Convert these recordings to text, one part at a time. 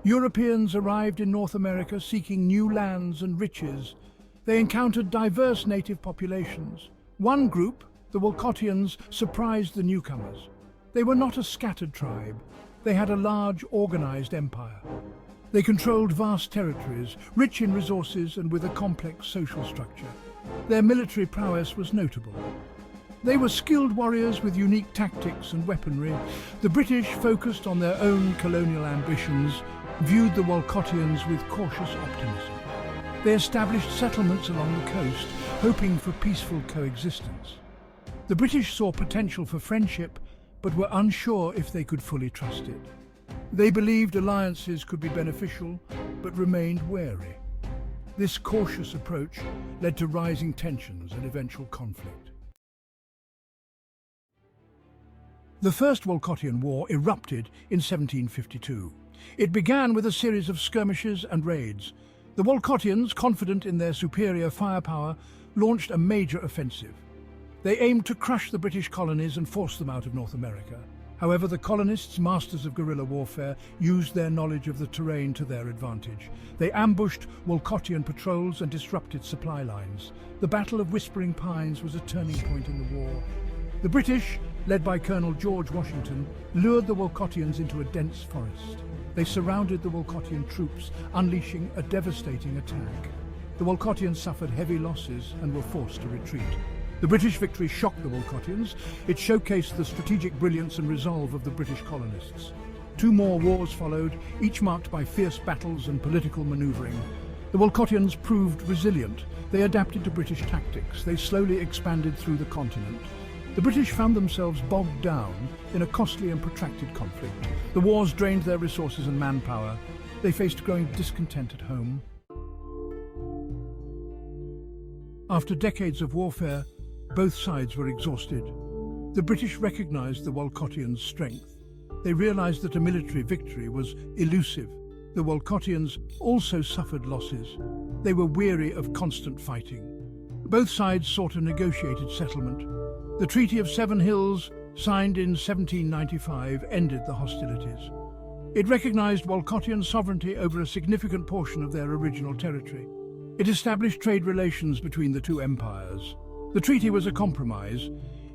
Europeans arrived in North America seeking new lands and riches. They encountered diverse native populations. One group, the Wolcottians, surprised the newcomers. They were not a scattered tribe. They had a large, organized empire. They controlled vast territories, rich in resources and with a complex social structure. Their military prowess was notable. They were skilled warriors with unique tactics and weaponry. The British, focused on their own colonial ambitions, viewed the Wolcottians with cautious optimism. They established settlements along the coast, hoping for peaceful coexistence. The British saw potential for friendship, but were unsure if they could fully trust it. They believed alliances could be beneficial, but remained wary. This cautious approach led to rising tensions and eventual conflict. The First Wolcottian War erupted in 1752. It began with a series of skirmishes and raids. The Wolcottians, confident in their superior firepower, launched a major offensive. They aimed to crush the British colonies and force them out of North America. However, the colonists, masters of guerrilla warfare, used their knowledge of the terrain to their advantage. They ambushed Wolcottian patrols and disrupted supply lines. The Battle of Whispering Pines was a turning point in the war. The British, led by Colonel George Washington, lured the Wolcottians into a dense forest. They surrounded the Wolcottian troops, unleashing a devastating attack. The Wolcottians suffered heavy losses and were forced to retreat. The British victory shocked the Wolcottians. It showcased the strategic brilliance and resolve of the British colonists. 2 more wars followed, each marked by fierce battles and political maneuvering. The Wolcottians proved resilient. They adapted to British tactics. They slowly expanded through the continent. The British found themselves bogged down in a costly and protracted conflict. The wars drained their resources and manpower. They faced growing discontent at home. After decades of warfare, both sides were exhausted. The British recognized the Wolcottians' strength. They realized that a military victory was elusive. The Wolcottians also suffered losses. They were weary of constant fighting. Both sides sought a negotiated settlement. The Treaty of Seven Hills, signed in 1795, ended the hostilities. It recognized Wolcottian sovereignty over a significant portion of their original territory. It established trade relations between the two empires. The treaty was a compromise.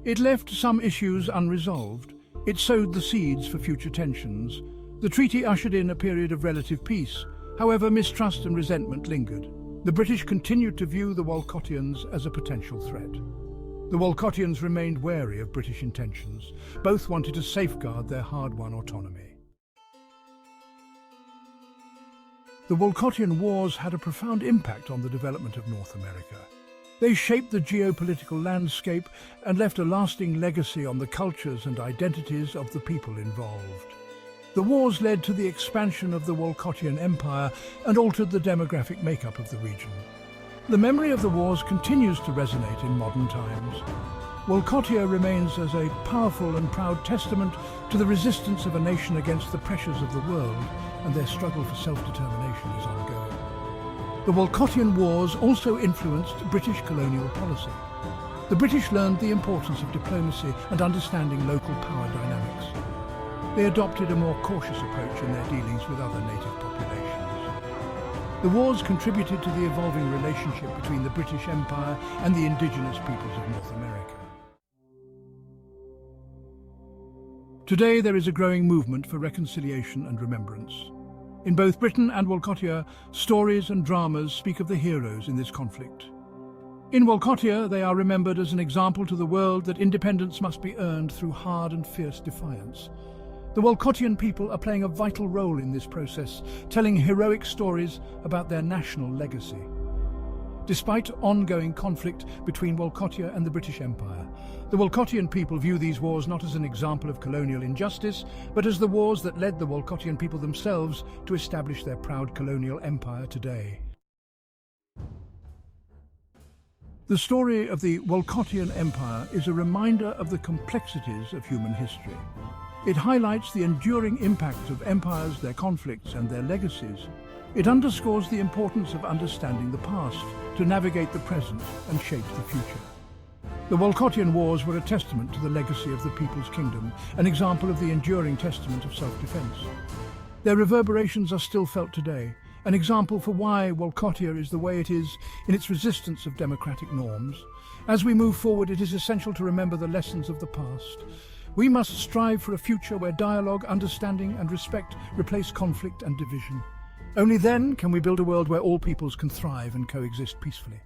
It left some issues unresolved. It sowed the seeds for future tensions. The treaty ushered in a period of relative peace. However, mistrust and resentment lingered. The British continued to view the Wolcottians as a potential threat. The Wolcottians remained wary of British intentions. Both wanted to safeguard their hard-won autonomy. The Wolcottian Wars had a profound impact on the development of North America. They shaped the geopolitical landscape and left a lasting legacy on the cultures and identities of the people involved. The wars led to the expansion of the Wolcottian Empire and altered the demographic makeup of the region. The memory of the wars continues to resonate in modern times. Wolcottia remains as a powerful and proud testament to the resistance of a nation against the pressures of the world, and their struggle for self-determination is ongoing. The Wolcottian Wars also influenced British colonial policy. The British learned the importance of diplomacy and understanding local power dynamics. They adopted a more cautious approach in their dealings with other native populations. The wars contributed to the evolving relationship between the British Empire and the indigenous peoples of North America. Today there is a growing movement for reconciliation and remembrance. In both Britain and Wolcottia, stories and dramas speak of the heroes in this conflict. In Wolcottia, they are remembered as an example to the world that independence must be earned through hard and fierce defiance. The Wolcottian people are playing a vital role in this process, telling heroic stories about their national legacy. Despite ongoing conflict between Wolcottia and the British Empire, the Wolcottian people view these wars not as an example of colonial injustice, but as the wars that led the Wolcottian people themselves to establish their proud colonial empire today. The story of the Wolcottian Empire is a reminder of the complexities of human history. It highlights the enduring impact of empires, their conflicts, and their legacies. It underscores the importance of understanding the past to navigate the present and shape the future. The Wolcottian Wars were a testament to the legacy of the People's Kingdom, an example of the enduring testament of self-defense. Their reverberations are still felt today, an example for why Walcotia is the way it is in its resistance of democratic norms. As we move forward, it is essential to remember the lessons of the past. We must strive for a future where dialogue, understanding and respect replace conflict and division. Only then can we build a world where all peoples can thrive and coexist peacefully.